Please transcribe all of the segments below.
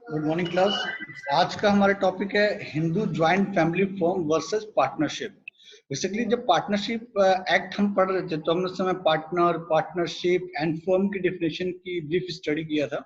Good morning class. आज का हमारा टॉपिक है Hindu joint family form versus partnership. Basically जब पार्टनरशिप एक्ट हम पढ़ रहे थे तो हमने उस समय पार्टनर, पार्टनरशिप एंड फर्म की डेफिनेशन की ब्रीफ स्टडी किया था।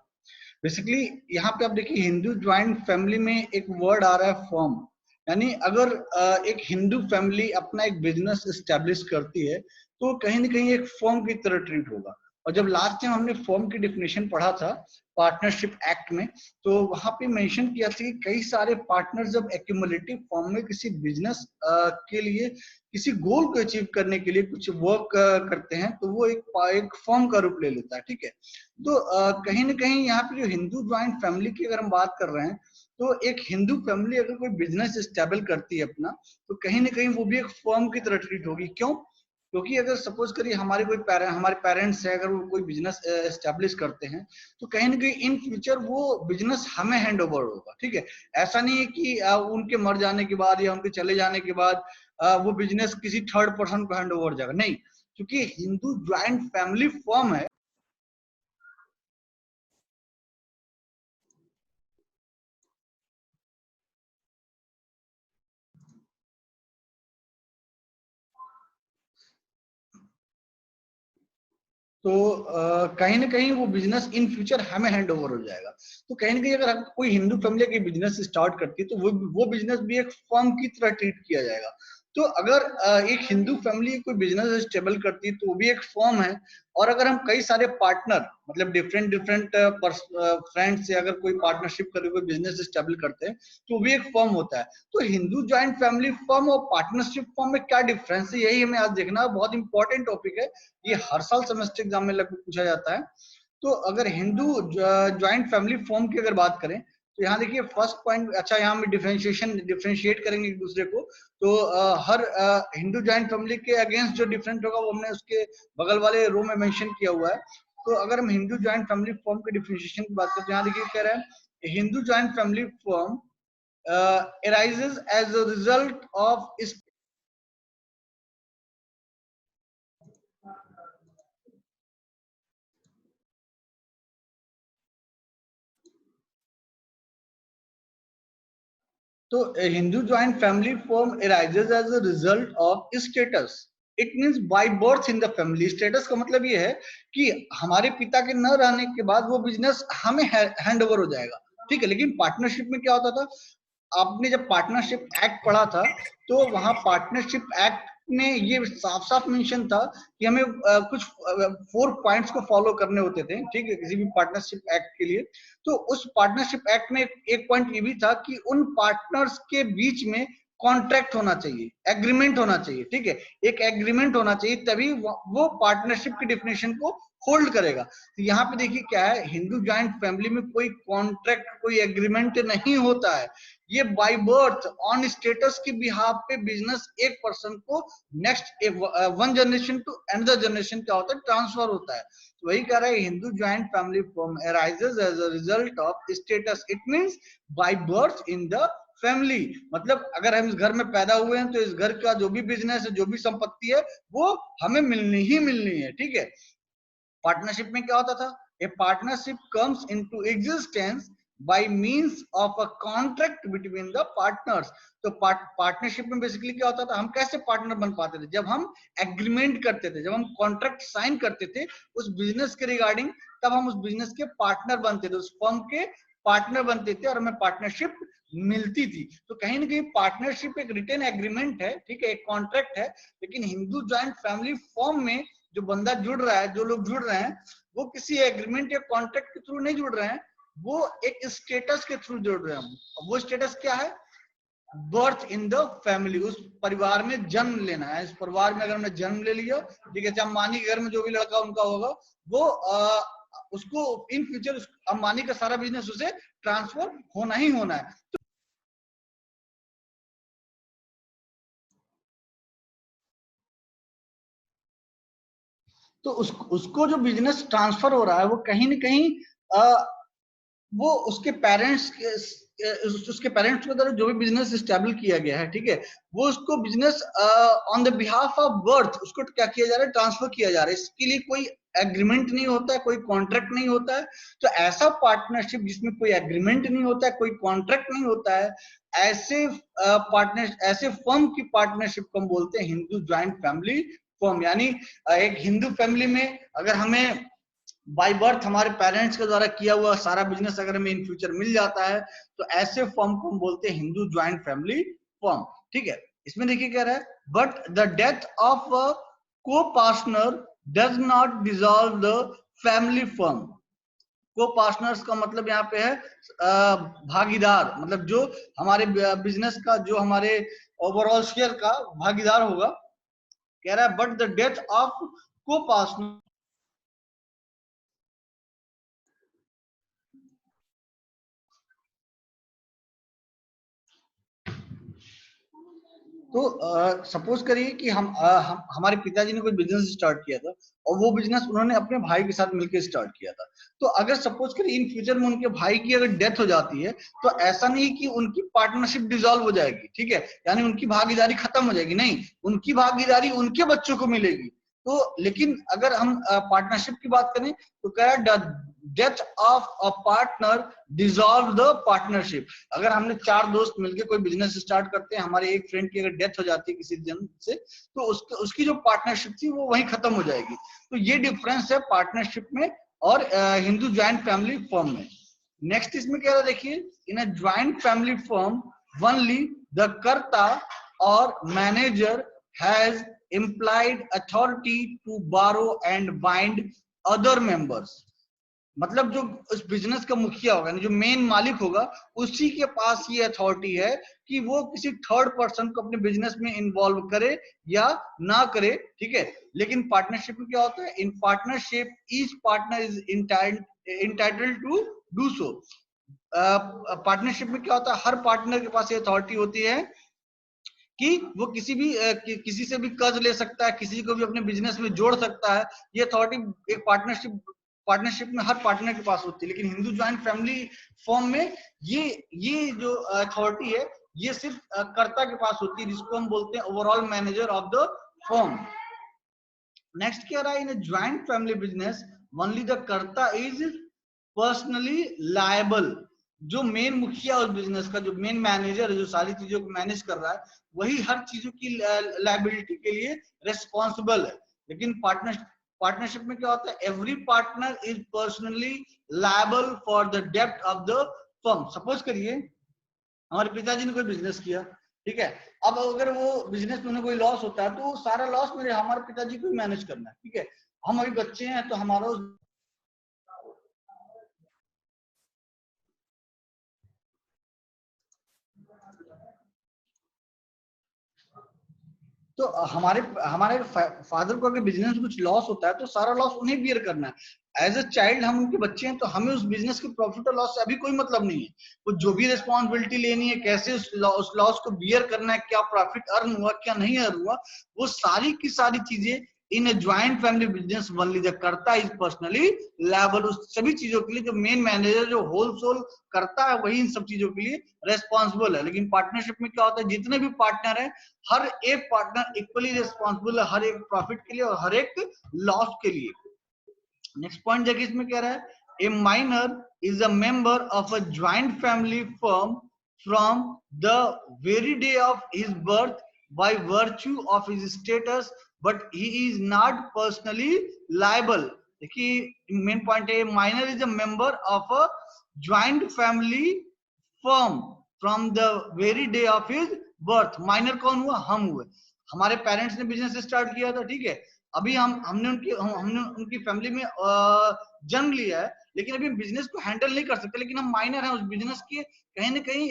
बेसिकली यहाँ पे आप देखिए हिंदू ज्वाइंट फैमिली में एक वर्ड आ रहा है फर्म, यानी अगर एक हिंदू फैमिली अपना एक बिजनेस एस्टेब्लिश करती है तो कहीं ना कहीं एक फर्म की तरह ट्रीट होगा। और जब लास्ट टाइम हमने फर्म की डेफिनेशन पढ़ा था पार्टनरशिप एक्ट में, तो वहां पे मेंशन किया था कि कई सारे पार्टनर जब एक्यूमुलेटिव फॉर्म में किसी बिजनेस के लिए किसी गोल को अचीव करने के लिए कुछ वर्क करते हैं तो वो एक फर्म का रूप ले लेता है। ठीक है, तो कहीं ना कहीं यहाँ पे जो हिंदू ज्वाइंट फैमिली की अगर हम बात कर रहे हैं तो एक हिंदू फैमिली अगर कोई बिजनेस स्टेबल करती है अपना, तो कहीं ना कहीं वो भी एक फर्म की तरह ट्रीट होगी। क्यों? क्योंकि अगर सपोज करिए हमारे हमारे पेरेंट्स है, अगर वो कोई बिजनेस एस्टेब्लिश करते हैं तो कहीं ना कहीं इन फ्यूचर वो बिजनेस हमें हैंड ओवर होगा। ठीक है, ऐसा नहीं है कि उनके मर जाने के बाद या उनके चले जाने के बाद वो बिजनेस किसी थर्ड पर्सन को हैंड ओवर जाएगा, नहीं। क्योंकि हिंदू ज्वाइंट फैमिली फॉर्म है। तो कहीं ना कहीं वो बिजनेस इन फ्यूचर हमें हैंड ओवर हो जाएगा। तो कहीं ना कहीं अगर कोई हिंदू फैमिली की बिजनेस स्टार्ट करती है तो वो बिजनेस भी एक फर्म की तरह ट्रीट किया जाएगा। तो अगर एक हिंदू फैमिली कोई बिजनेस स्टेबल करती है तो वो भी एक फर्म है। और अगर हम कई सारे पार्टनर मतलब डिफरेंट डिफरेंट फ्रेंड्स से अगर कोई पार्टनरशिप करके कोई बिजनेस स्टेबल करते हैं तो वो भी एक फर्म होता है। तो हिंदू ज्वाइंट फैमिली फर्म और पार्टनरशिप फर्म में क्या डिफरेंस है, यही हमें आज देखना है। बहुत इंपॉर्टेंट टॉपिक है, ये हर साल सेमेस्टर एग्जाम में लगभग पूछा जाता है। तो अगर हिंदू ज्वाइंट फैमिली फॉर्म की अगर बात करें तो यहाँ देखिए फर्स्ट पॉइंट, अच्छा यहाँ हम डिफरेंशिएट करेंगे एक दूसरे को। तो हर हिंदू ज्वाइंट फैमिली के अगेंस्ट जो डिफरेंट होगा वो हमने उसके बगल वाले रो में मेंशन किया हुआ है। तो अगर हम हिंदू ज्वाइंट फैमिली फॉर्म के डिफरेंशिएशन की बात करते हैं तो यहाँ देखिए कह रहा है Hindu joint family form arises as a result of तो Hindu joint family form arises as a result of status. It means by birth in the family. Status का मतलब ये है कि हमारे पिता के न रहने के बाद वो बिजनेस हमें हैंड ओवर हो जाएगा। ठीक है, लेकिन पार्टनरशिप में क्या होता था, आपने जब पार्टनरशिप एक्ट पढ़ा था तो वहां पार्टनरशिप एक्ट में ये साफ साफ मेंशन था कि हमें कुछ 4 पॉइंट्स को फॉलो करने होते थे। ठीक है, किसी भी पार्टनरशिप एक्ट के लिए। तो उस पार्टनरशिप एक्ट में एक पॉइंट ये भी था कि उन पार्टनर्स के बीच में कॉन्ट्रैक्ट होना चाहिए, एग्रीमेंट होना चाहिए। ठीक है, एक एग्रीमेंट होना चाहिए, तभी वो पार्टनरशिप की डेफिनेशन को होल्ड करेगा। तो यहाँ पे देखिए क्या है, हिंदू ज्वाइंट फैमिली में कोई कॉन्ट्रैक्ट, कोई एग्रीमेंट नहीं होता है। ये बाय बर्थ ऑन स्टेटस के बिहाफ पे बिजनेस एक पर्सन को next one generation to another generation क्या होता है, ट्रांसफर होता है। तो वही कह रहा है Hindu joint family form arises as a result of status. It means by birth in the family. मतलब अगर हम इस घर में पैदा हुए हैं तो इस घर का जो भी बिजनेस है, जो भी संपत्ति है, वो हमें मिलनी ही मिलनी है। ठीक है, पार्टनरशिप में क्या होता था, ए partnership comes into existence by means of a contract between the partners. तो पार्टनरशिप में बेसिकली क्या होता था, हम कैसे पार्टनर बन पाते थे, जब हम एग्रीमेंट करते थे, जब हम कॉन्ट्रैक्ट साइन करते थे उस बिजनेस के रिगार्डिंग, तब हम उस बिजनेस के पार्टनर बनते थे, उस फर्म के पार्टनर बनते थे और हमें पार्टनरशिप मिलती थी। तो कहीं ना कहीं पार्टनरशिप एक रिटन एग्रीमेंट है, ठीक है, एक कॉन्ट्रैक्ट है। लेकिन हिंदू ज्वाइंट फैमिली फॉर्म में जो बंदा जुड़ रहा है, जो लोग जुड़ रहे हैं, वो किसी एग्रीमेंट या कॉन्ट्रैक्ट के थ्रू नहीं जुड़ रहे हैं, वो एक स्टेटस के थ्रू जुड़ रहे हैं। वो स्टेटस क्या है, बर्थ इन द फैमिली, उस परिवार में जन्म लेना है। इस परिवार में अगर हमने जन्म ले लिया, ठीक है, अंबानी के घर में जो भी लड़का उनका होगा वो उसको इन फ्यूचर अंबानी का सारा बिजनेस उसे ट्रांसफर होना ही होना है। तो उसको जो बिजनेस ट्रांसफर हो रहा है वो कहीं ना कहीं वो उसके पेरेंट्स के द्वारा जो भी बिजनेस स्टेबल किया गया है, ठीक है, वो उसको business on the behalf of birth उसको क्या किया जा रहा है, ट्रांसफर किया जा रहा है। इसके लिए कोई एग्रीमेंट नहीं होता है, कोई कॉन्ट्रैक्ट नहीं होता है। तो ऐसा पार्टनरशिप जिसमें कोई एग्रीमेंट नहीं होता है, कोई कॉन्ट्रैक्ट नहीं होता है, ऐसे ऐसे फर्म की पार्टनरशिप को हम बोलते हैं हिंदू ज्वाइंट फैमिली फर्म। यानी एक हिंदू फैमिली में अगर हमें बाय बर्थ हमारे पेरेंट्स के द्वारा किया हुआ सारा बिजनेस अगर हमें इन फ्यूचर मिल जाता है, तो ऐसे फर्म को हम बोलते हैं हिंदू ज्वाइंट फैमिली फर्म। ठीक है, इसमें देखिए कह रहा है बट द डेथ ऑफ को partner does not dissolve the family firm. को पार्टनर्स का मतलब यहाँ पे है भागीदार, मतलब जो हमारे बिजनेस का, जो हमारे ओवरऑल शेयर का भागीदार होगा। कह रहा है बट द डेथ ऑफ को पार्टनर, तो सपोज करिए कि हमारे पिताजी ने कोई बिजनेस स्टार्ट किया था और वो बिजनेस उन्होंने अपने भाई के साथ मिलकर स्टार्ट किया था। तो अगर सपोज करिए इन फ्यूचर में उनके भाई की अगर डेथ हो जाती है, तो ऐसा नहीं कि उनकी पार्टनरशिप डिसॉल्व हो जाएगी, ठीक है, यानी उनकी भागीदारी खत्म हो जाएगी, नहीं, उनकी भागीदारी उनके बच्चों को मिलेगी। तो लेकिन अगर हम पार्टनरशिप की बात करें तो कह रहा है death of a partner dissolve the partnership. अगर हमने 4 दोस्त मिलकर कोई बिजनेस स्टार्ट करते हैं, हमारे एक फ्रेंड की अगर डेथ हो जाती है किसी जन से, तो उसकी जो पार्टनरशिप थी वो वहीं खत्म हो जाएगी। तो ये डिफरेंस है पार्टनरशिप में और हिंदू ज्वाइंट फैमिली फर्म में। नेक्स्ट इसमें क्या है देखिए, in a joint family firm only the karta और manager has implied authority to borrow and bind other members। मतलब जो उस बिजनेस का मुखिया होगा, जो मेन मालिक होगा, उसी के पास ये अथॉरिटी है कि वो किसी थर्ड पर्सन को अपने बिजनेस में इन्वॉल्व करे या ना करे, ठीक है। लेकिन पार्टनरशिप में क्या होता है, in partnership each partner is entitled to do so. Partnership में क्या होता है, हर पार्टनर के पास ये अथॉरिटी होती है कि वो किसी से भी कर्ज ले सकता है, किसी को भी अपने बिजनेस में जोड़ सकता है। ये अथॉरिटी एक पार्टनरशिप में हर पार्टनर के पास होती है। लेकिन हिंदू ज्वाइंट फैमिली फॉर्म में ये जो अथॉरिटी है, ये सिर्फ कर्ता के पास होती है, जिसको हम बोलते हैं overall manager of the firm. Next क्या रहा है, in joint family business only the karta is personally liable. जो मेन मुखिया उस बिजनेस का, जो मेन मैनेजर है, जो सारी चीजों को मैनेज कर रहा है, वही हर चीजों की लायबिलिटी के लिए रिस्पॉन्सिबल है। लेकिन पार्टनरशिप में क्या होता है, every partner is personally liable for the डेब्ट ऑफ द फर्म। सपोज करिए हमारे पिताजी ने कोई बिजनेस किया, ठीक है, अब अगर वो बिजनेस में उन्हें कोई लॉस होता है, तो सारा लॉस मेरे हमारे पिताजी को मैनेज करना है, ठीक है। हम अभी बच्चे हैं, तो हमारा तो हमारे हमारे फादर को अगर बिजनेस में कुछ लॉस होता है, तो सारा लॉस उन्हें बियर करना है। एज अ चाइल्ड हम उनके बच्चे हैं, तो हमें उस बिजनेस के प्रॉफिट और लॉस से अभी कोई मतलब नहीं है। वो जो भी रिस्पॉन्सिबिलिटी लेनी है, कैसे उस लॉस को बियर करना है, क्या प्रॉफिट अर्न हुआ क्या नहीं अर्न हुआ, वो सारी की सारी चीजें in a joint family business only the karta is personally liable. उस सभी चीजों के लिए जो मेन मैनेजर जो होल करता है, वही इन सब चीजों के लिए रेस्पॉन्सिबल है। लेकिन पार्टनरशिप में क्या होता है, जितने भी पार्टनर है, हर एक पार्टनर इक्वली रिस्पॉन्सिबल है, हर एक प्रॉफिट के लिए और हर एक लॉस के लिए। नेक्स्ट पॉइंट देखिए, इसमें कह रहा है, ए minor is a member of a joint family firm from the very day of his birth by virtue of his status, but he is not personally liable. देखिए मेन पॉइंट है, minor is a member of a joint family firm from the very day of his birth. Minor कौन हुआ, हम हुए। हमारे parents ने business start किया था, ठीक है, अभी हमने उनकी फैमिली में जन्म लिया है, लेकिन अभी बिजनेस को हैंडल नहीं कर सकते, लेकिन हम माइनर हैं उस बिजनेस के, कहीं ना कहीं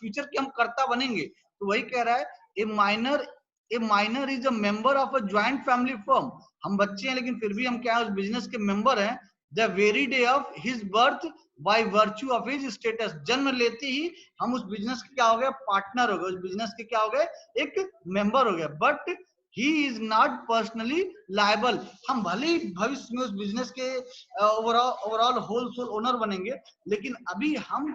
फ्यूचर के हम कर्ता बनेंगे। तो वही कह रहा है, ए minor is a member of a joint family firm. हम बच्चे हैं, लेकिन फिर भी हम क्या है, उस बिजनेस के मेंबर हैं। The very day of his birth by virtue of his status, जन्म लेते ही हम उस बिजनेस के क्या हो गए, पार्टनर हो गए, उस बिजनेस के क्या हो गए, एक मेंबर हो गए। But he is not personally liable. हम भले ही भविष्य में उस बिजनेस के ओवरऑल होल ओनर बनेंगे, लेकिन अभी हम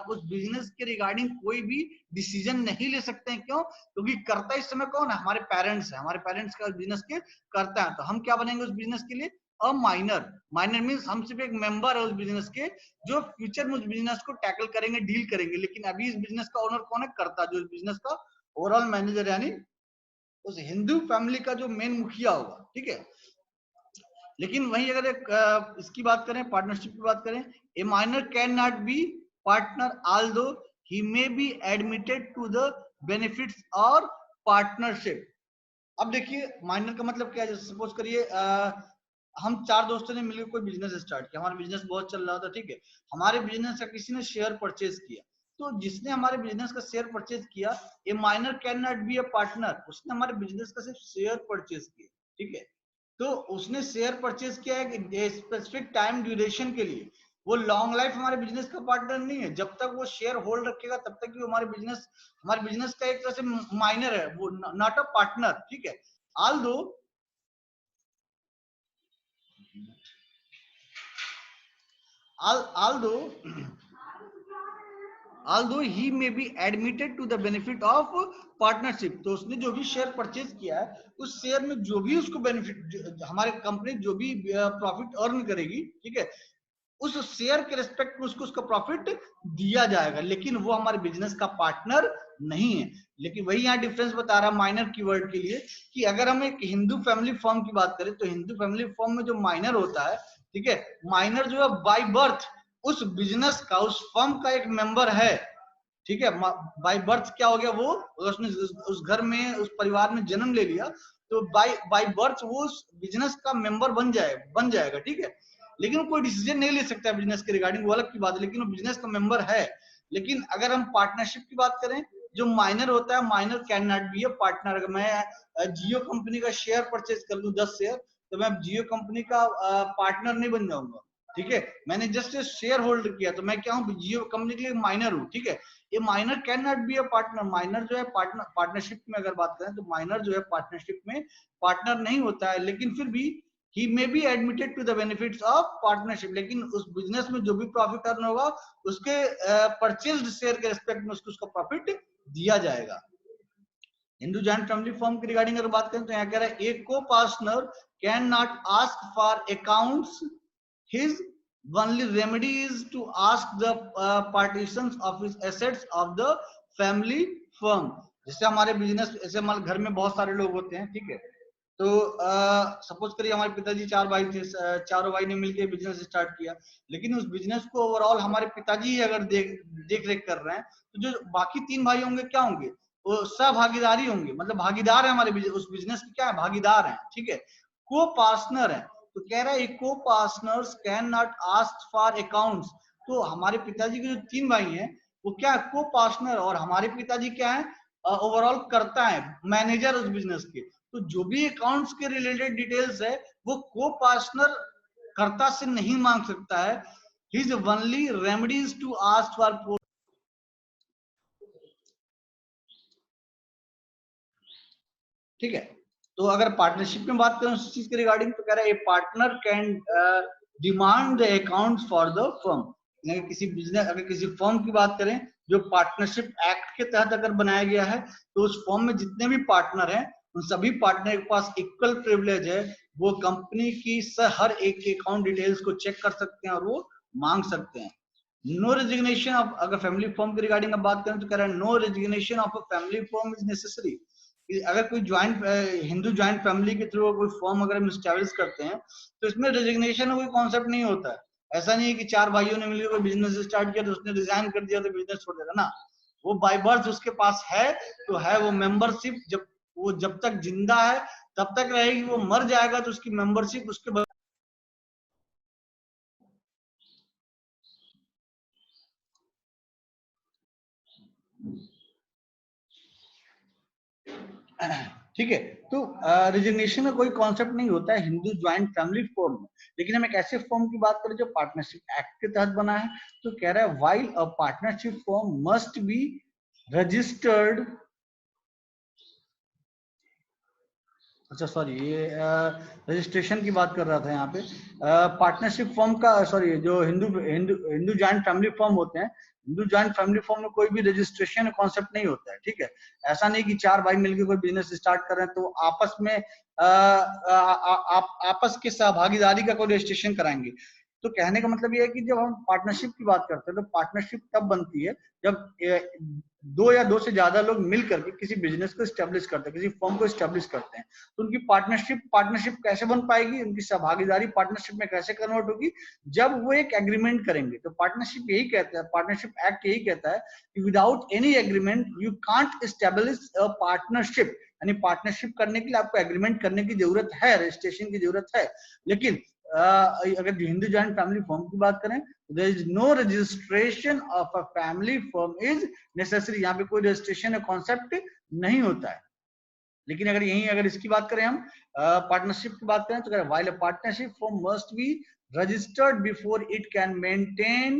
उस बिजनेस के रिगार्डिंग कोई भी डिसीजन नहीं ले सकते हैं। क्यों? क्योंकि करता इस समय कौन है, हमारे पेरेंट्स है, हमारे पेरेंट्स का बिजनेस के करता है। तो हम क्या बनेंगे उस बिजनेस के लिए, अ माइनर, माइनर मींस हम सिर्फ एक मेंबर है उस बिजनेस के, जो फ्यूचर में उस बिजनेस को टैकल करेंगे, डील करेंगे, लेकिन अभी इस बिजनेस का ओनर कौन है? कर्ता, जो इस बिजनेस का ओवरऑल मैनेजर, यानी उस हिंदू फैमिली का जो मेन मुखिया होगा, ठीक है। लेकिन वहीं अगर इसकी बात करें, पार्टनरशिप की बात करें, a minor can not be partner although he may be admitted to the benefits और पार्टनरशिप। अब देखिए माइनर का मतलब क्या है? जैसे सपोज करिए हम चार दोस्तों ने मिलकर कोई बिजनेस स्टार्ट किया, हमारा बिजनेस बहुत चल रहा था, ठीक है। हमारे बिजनेस का किसी ने शेयर परचेज किया, तो जिसने हमारे बिजनेस का शेयर परचेज किया, ए minor can not be a partner, उसने हमारे बिजनेस का सिर्फ शेयर परचेज किया, ठीक है। तो उसने शेयर परचेज किया है कि स्पेसिफिक टाइम ड्यूरेशन के लिए, वो लॉन्ग लाइफ हमारे बिजनेस का पार्टनर नहीं है। जब तक वो शेयर होल्ड रखेगा तब तक भी हमारे बिजनेस का एक तरह से माइनर है, वो नॉट अ पार्टनर, ठीक है। although although although he may be admitted to the benefit of partnership, तो उसने जो भी शेयर परचेज किया है, उस शेयर में जो भी उसको बेनिफिट, हमारे कंपनी जो भी प्रॉफिट अर्न करेगी, ठीक है, उस शेयर के रिस्पेक्ट में उसको उसका प्रॉफिट दिया जाएगा, लेकिन वो हमारे बिजनेस का पार्टनर नहीं है। लेकिन वही यहाँ डिफरेंस बता रहा है माइनर कीवर्ड के लिए, कि अगर हम एक हिंदू फैमिली फर्म की बात करें, तो हिंदू फैमिली फर्म में जो माइनर होता है, ठीक है, माइनर जो है बाय बर्थ उस बिजनेस का, उस फर्म का एक मेंबर है, ठीक है। बाय बर्थ क्या हो गया? वो उसने उस घर में, उस परिवार में जन्म ले लिया, तो बाय बर्थ वो उस बिजनेस का मेंबर बन जाएगा, ठीक है। लेकिन वो कोई डिसीजन नहीं ले सकता बिजनेस के रिगार्डिंग, वो अलग की बात है, लेकिन वो बिजनेस का मेंबर है। लेकिन अगर हम पार्टनरशिप की बात करें, जो माइनर होता है, minor can not be a partner. अगर मैं जियो कंपनी का शेयर परचेज कर लूं 10 शेयर, तो मैं जियो कंपनी का पार्टनर नहीं बन जाऊंगा, ठीक है। मैंने जस्ट शेयर होल्ड किया, तो मैं क्या हूँ? जियो कंपनी के लिए माइनर हूँ, ठीक है। ये minor can not be a partner. Minor जो है पार्टनरशिप में अगर बात करें, तो माइनर जो है पार्टनरशिप में पार्टनर नहीं होता है, लेकिन फिर भी he may be admitted to the benefits of partnership, लेकिन उस बिजनेस में जो भी प्रॉफिट अर्न होगा, उसके परचेज्ड शेयर के रिस्पेक्ट में उसको उसका प्रॉफिट दिया जाएगा। हिंदू जॉइंट फैमिली फॉर्म की रिगार्डिंग अगर बात करें, तो यहाँ कह रहा है, एक को partner can not ask for accounts, his only remedy is to ask the partitions of his assets of the family firm। जैसे हमारे बिजनेस, ऐसे हमारे घर में बहुत सारे लोग होते हैं, ठीक है। तो सपोज करिए हमारे पिताजी चार भाई थे, चारों भाई ने मिलकर बिजनेस स्टार्ट किया, लेकिन उस बिजनेस को ओवरऑल हमारे पिताजी अगर देख रेख कर रहे हैं, तो जो बाकी तीन भाई होंगे क्या होंगे? वो सहभागीदारी होंगे, मतलब भागीदार है हमारे उस बिजनेस के, क्या है? भागीदार हैं, ठीक है, को पार्टनर है। तो कह रहा है को partners can not ask for accounts. तो हमारे पिताजी के जो तीन भाई हैं, वो क्या? को पार्टनर, और हमारे पिताजी क्या है? ओवरऑल करता है, मैनेजर उस बिजनेस के। तो जो भी अकाउंट्स के रिलेटेड डिटेल्स है, वो को पार्टनर कर्ता से नहीं मांग सकता है। His only remedies to ask for, ठीक है। तो अगर पार्टनरशिप में बात करें उस चीज के रिगार्डिंग, तो कह रहा है a partner can demand the accounts for the firm. अगर किसी बिजनेस, अगर किसी फर्म की बात करें जो पार्टनरशिप एक्ट के तहत अगर बनाया गया है, तो उस फर्म में जितने भी पार्टनर हैं, उन सभी पार्टनर के पास इक्वल प्रिविलेज है, वो कंपनी की हर एक के अकाउंट डिटेल्स को चेक कर सकते हैं और वो मांग सकते हैं। नो रेजिग्नेशन ऑफ, अगर फैमिली फर्म की रिगार्डिंग अब बात करें, तो कह रहा है no resignation of a family firm is necessary. अगर कोई ज्वाइंट हिंदू ज्वाइंट फैमिली के थ्रू कोई फॉर्म अगर हम एस्टैब्लिश करते हैं, तो इसमें रेजिग्नेशन का कोई कॉन्सेप्ट नहीं होता है। ऐसा नहीं है कि चार भाइयों ने मिलकर कोई बिजनेस स्टार्ट किया तो उसने रिजाइन कर दिया तो बिजनेस छोड़ देगा ना। वो बाय बर्थ उसके पास है तो है, वो मेंबरशिप जब तक जिंदा है तब तक रहेगी, वो मर जाएगा तो उसकी मेंबरशिप उसके ठीक है। तो रिजिग्नेशन का कोई कॉन्सेप्ट नहीं होता है हिंदू ज्वाइंट फैमिली फॉर्म में। लेकिन हम एक ऐसे फॉर्म की बात करें जो पार्टनरशिप एक्ट के तहत बना है, तो कह रहा है while a partnership form must be registered, अच्छा सॉरी, ये रजिस्ट्रेशन की बात कर रहा था यहाँ पे। पार्टनरशिप फॉर्म का, सॉरी, जो Hindu Hindu Hindu joint family form होते हैं, हिंदू जॉइंट फैमिली फॉर्म में कोई भी रजिस्ट्रेशन कॉन्सेप्ट नहीं होता है, ठीक है। ऐसा नहीं कि चार भाई मिलकर कोई बिजनेस स्टार्ट कर रहे हैं तो आपस में आपस के सहभागीदारी का कोई रजिस्ट्रेशन कराएंगे। तो कहने का मतलब ये है कि जब हम पार्टनरशिप की बात करते हैं तो पार्टनरशिप तब बनती है जब दो या दो से ज्यादा लोग मिल करके किसी बिजनेस को स्टेब्लिश करते हैं, किसी फर्म को स्टेब्लिश करते हैं। तो उनकी पार्टनरशिप कैसे बन पाएगी, उनकी सहभागीदारी पार्टनरशिप में कैसे कन्वर्ट होगी, जब वो एक एग्रीमेंट करेंगे। तो पार्टनरशिप यही कहता है, पार्टनरशिप एक्ट यही कहता है कि without any agreement you can't establish a partnership. यानी पार्टनरशिप करने के लिए आपको एग्रीमेंट करने की जरूरत है, रजिस्ट्रेशन की जरूरत है। लेकिन अगर हिंदू जॉइंट फैमिली फॉर्म की बात करें, there is no registration of a family form is necessary. यहाँ पे कोई रजिस्ट्रेशन कॉन्सेप्ट नहीं होता है। लेकिन अगर इसकी बात करें, हम पार्टनरशिप की बात करें, तो while a partnership form must be registered before it can maintain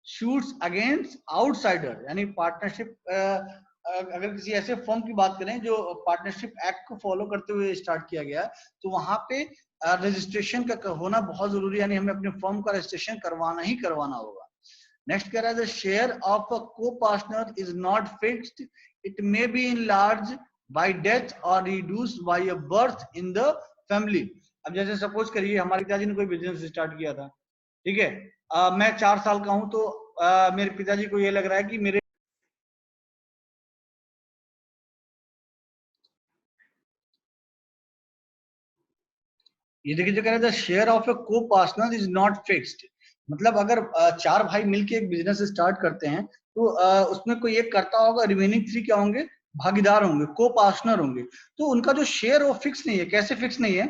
shoots against outsider. यानी पार्टनरशिप, अगर किसी ऐसे फॉर्म की बात करें जो पार्टनरशिप एक्ट को फॉलो करते हुए स्टार्ट किया गया, तो वहां पे रजिस्ट्रेशन का होना बहुत जरूरी है। यानी हमें अपने फॉर्म का रजिस्ट्रेशन करवाना ही करवाना होगा। नेक्स्ट कह रहा है, the share of a co partner is not fixed, it may be enlarge by death और reduce by a birth in the family. अब जैसे सपोज करिए हमारे पिताजी ने कोई बिजनेस स्टार्ट किया था, ठीक है। मैं 4 साल का हूं, तो मेरे पिताजी को ये लग रहा है कि मेरे ये देखिए, जो कह रहा है शेयर ऑफ ए को पार्टनर इज नॉट फिक्स्ड। मतलब अगर चार भाई मिलके एक बिजनेस स्टार्ट करते हैं, तो उसमें कोई एक करता होगा, रिमेनिंग 3 क्या होंगे, भागीदार होंगे, को पार्टनर होंगे। तो उनका जो शेयर वो फिक्स नहीं है। कैसे फिक्स नहीं है?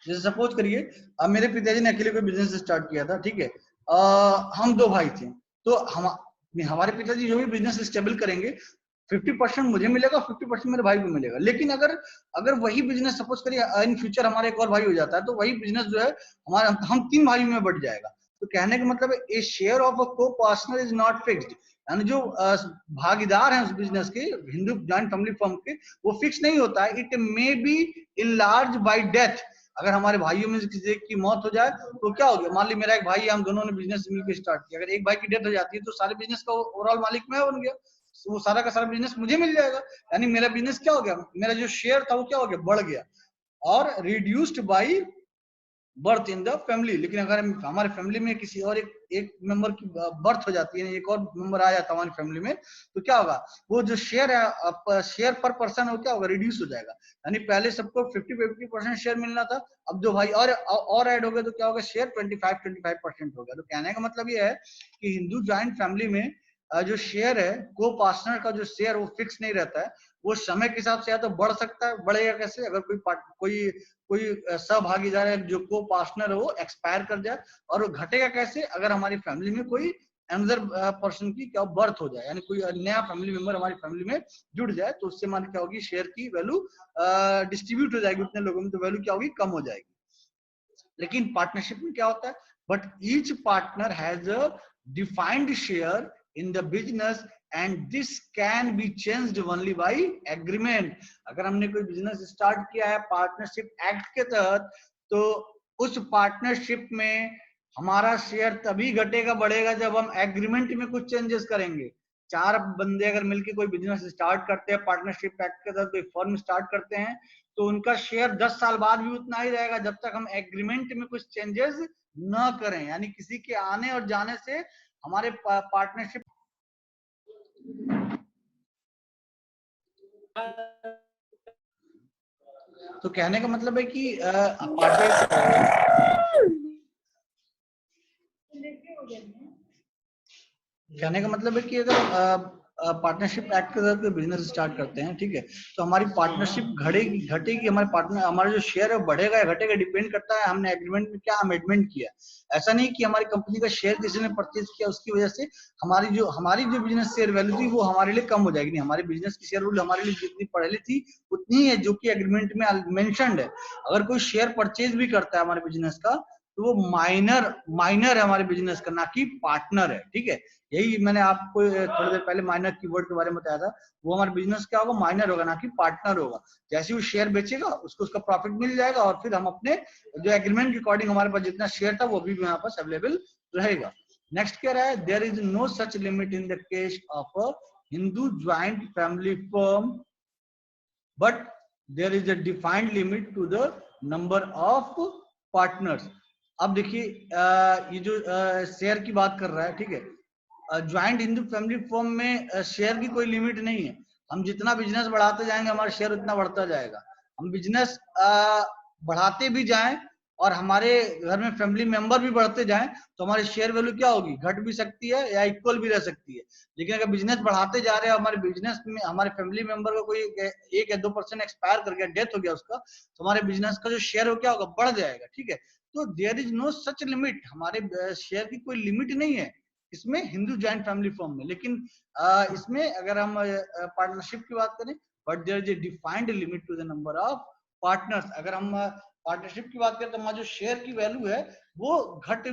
जैसे सपोज करिए, अब मेरे पिताजी ने अकेले कोई बिजनेस स्टार्ट किया था, ठीक है। हम 2 भाई थे, तो हमारे पिताजी जो भी बिजनेस स्टेबल करेंगे, 50% मुझे मिलेगा, 50% मेरे भाई को मिलेगा। लेकिन अगर अगर वही बिजनेस सपोज करिए इन फ्यूचर हमारे एक और भाई हो जाता है, तो वही बिजनेस जो है हमारा, हम 3 भाइयों में बढ़ जाएगा। तो कहने का मतलब है, ए share of a co partner is not fixed. यानी जो भागीदार हैं उस बिजनेस के, हिंदू जॉइंट फैमिली फर्म के, वो फिक्स नहीं होता है। It may be enlarge by death. अगर हमारे भाइयों में किसी एक की मौत हो जाए, तो क्या हो गया, मान ली मेरा एक भाई है, हम दोनों ने बिजनेस मिलकर स्टार्ट किया, अगर एक भाई की डेथ हो जाती है, तो सारे बिजनेस का ओवरऑल मालिक मैं बन गया, वो सारा का सारा बिजनेस मुझे मिल जाएगा। यानी मेरा बिजनेस क्या हो गया, मेरा जो शेयर था वो क्या हो गया, बढ़ गया। और reduced by birth in the family. लेकिन अगर हमारे फैमिली में किसी और एक मेंबर की बर्थ हो जाती है, एक और मेंबर आ जाता है हमारी फैमिली में, तो क्या होगा, वो जो शेयर है, शेयर पर पर्सन, वो क्या होगा, रिड्यूस हो जाएगा। यानी पहले सबको 50-50% शेयर मिलना था, अब जो भाई और ऐड हो गए, तो क्या होगा, शेयर 25-25% हो गया। तो कहने का मतलब ये है कि हिंदू जॉइंट फैमिली में जो शेयर है, को पार्टनर का जो शेयर वो फिक्स नहीं रहता है। वो समय के हिसाब से या तो बढ़ सकता है, बढ़ेगा कैसे, अगर कोई कोई सहभागीदार है जो को पार्टनर है वो एक्सपायर कर जाए। और वो घटेगा कैसे, अगर हमारी फैमिली में कोई अनदर पर्सन की क्या बर्थ हो जाए, यानी कोई नया फैमिली मेंबर हमारी फैमिली में जुड़ जाए, तो उससे हमारी क्या होगी, शेयर की वैल्यू डिस्ट्रीब्यूट हो जाएगी उतने लोगों में, तो वैल्यू क्या होगी, कम हो जाएगी। लेकिन पार्टनरशिप में क्या होता है, but each partner has a defined share in the business and this can be changed only by agreement. अगर हमने कोई बिजनेस स्टार्ट किया है पार्टनरशिप एक्ट के तहत, तो उस पार्टनरशिप में हमारा शेयर तभी घटेगा बढ़ेगा जब हम एग्रीमेंट में कुछ चेंजेस करेंगे। चार बंदे अगर मिलकर कोई बिजनेस स्टार्ट करते हैं, पार्टनरशिप एक्ट के तहत कोई फर्म स्टार्ट करते हैं, तो उनका शेयर 10 साल बाद भी उतना ही रहेगा, जब तक हम एग्रीमेंट में कुछ चेंजेस न करें। यानी किसी के आने और जाने से हमारे पार्टनरशिप, तो कहने का मतलब है कि कहने का मतलब है कि अगर पार्टनरशिप एक्ट के तहत बिजनेस स्टार्ट करते हैं, ठीक है, तो हमारी पार्टनरशिप घटेगी घटेगी, हमारे पार्टनर, हमारा जो शेयर है बढ़ेगा या घटेगा, डिपेंड करता है हमने एग्रीमेंट में क्या अमेंडमेंट किया। ऐसा नहीं कि हमारी कंपनी का शेयर किसी ने परचेज किया, उसकी वजह से हमारी जो बिजनेस शेयर वैल्यू थी वो हमारे लिए कम हो जाएगी। नहीं, हमारे बिजनेस की शेयर वैल्यू हमारे लिए जितनी पहले थी उतनी है, जो कि एग्रीमेंट में मेंशन्ड है। अगर कोई शेयर परचेज भी करता है हमारे बिजनेस का, तो वो माइनर है हमारे बिजनेस का, ना कि पार्टनर है। ठीक है, यही मैंने आपको थोड़ी देर पहले माइनर कीवर्ड के बारे में बताया था। वो हमारा बिजनेस क्या होगा, माइनर होगा, ना कि पार्टनर होगा। जैसे वो शेयर बेचेगा उसको उसका प्रॉफिट मिल जाएगा, और फिर हम अपने जो एग्रीमेंट के अकॉर्डिंग हमारे पास जितना शेयर था वो भी यहाँ पास अवेलेबल रहेगा। नेक्स्ट क्या रहा है, there is no such limit in the case of a Hindu joint family firm, but there is a defined limit to the number of partners. अब देखिए ये जो शेयर की बात कर रहा है, ठीक है, ज्वाइंट हिंदू फैमिली फर्म में शेयर की कोई लिमिट नहीं है। हम जितना बिजनेस बढ़ाते जाएंगे हमारा शेयर उतना बढ़ता जाएगा। हम बिजनेस बढ़ाते भी जाएं और हमारे घर में फैमिली मेंबर भी बढ़ते जाएं तो हमारी शेयर वैल्यू क्या होगी, घट भी सकती है या इक्वल भी रह सकती है। लेकिन अगर बिजनेस बढ़ाते जा रहे हैं, हमारे बिजनेस में हमारे फैमिली मेंबर का कोई 1 या 2% एक्सपायर कर गया, डेथ हो गया उसका, तो हमारे बिजनेस का जो शेयर हो क्या होगा, बढ़ जाएगा। ठीक है, तो there is no such limit, हमारे शेयर की कोई लिमिट नहीं है इसमें हिंदू जॉइंट फैमिली फर्म में। लेकिन इसमें अगर हम पार्टनरशिप की बात करें, but there is a defined limit to the number of partners. अगर हम पार्टनरशिप की बात करें तो हमारा जो शेयर की वैल्यू है वो घट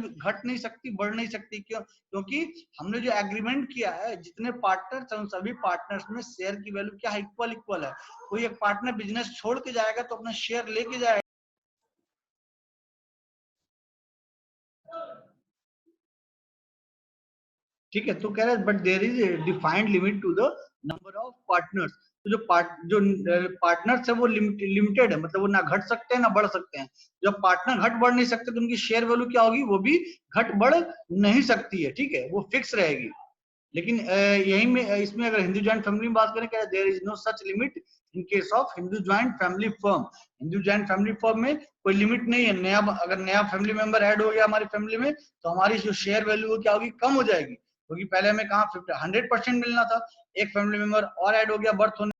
नहीं सकती, बढ़ नहीं सकती। क्यों? क्योंकि हमने जो एग्रीमेंट किया है, जितने पार्टनर्स हैं उन सभी पार्टनर्स में शेयर की वैल्यू क्या है, इक्वल है। कोई एक पार्टनर बिजनेस छोड़ के जाएगा तो अपना शेयर लेके जाएगा। ठीक है, तो कह रहे हैं but there is defined limit to the number of partners. तो जो पार्टनर्स है वो लिमिटेड है, मतलब वो ना घट सकते हैं ना बढ़ सकते हैं। जब पार्टनर घट बढ़ नहीं सकते तो उनकी शेयर वैल्यू क्या होगी, वो भी घट बढ़ नहीं सकती है। ठीक है, वो फिक्स रहेगी। लेकिन यही में इसमें अगर हिंदू ज्वाइंट फैमिली में बात करें, क्या there is no such limit in case of Hindu joint family firm. Hindu joint family firm में कोई लिमिट नहीं है। अगर नया फैमिली मेंबर ऐड हो गया हमारी फैमिली में तो हमारी जो शेयर वैल्यू क्या होगी, कम हो जाएगी। क्योंकि पहले हमें कहा 100% मिलना था, एक फैमिली मेंबर और ऐड हो गया बर्थ होने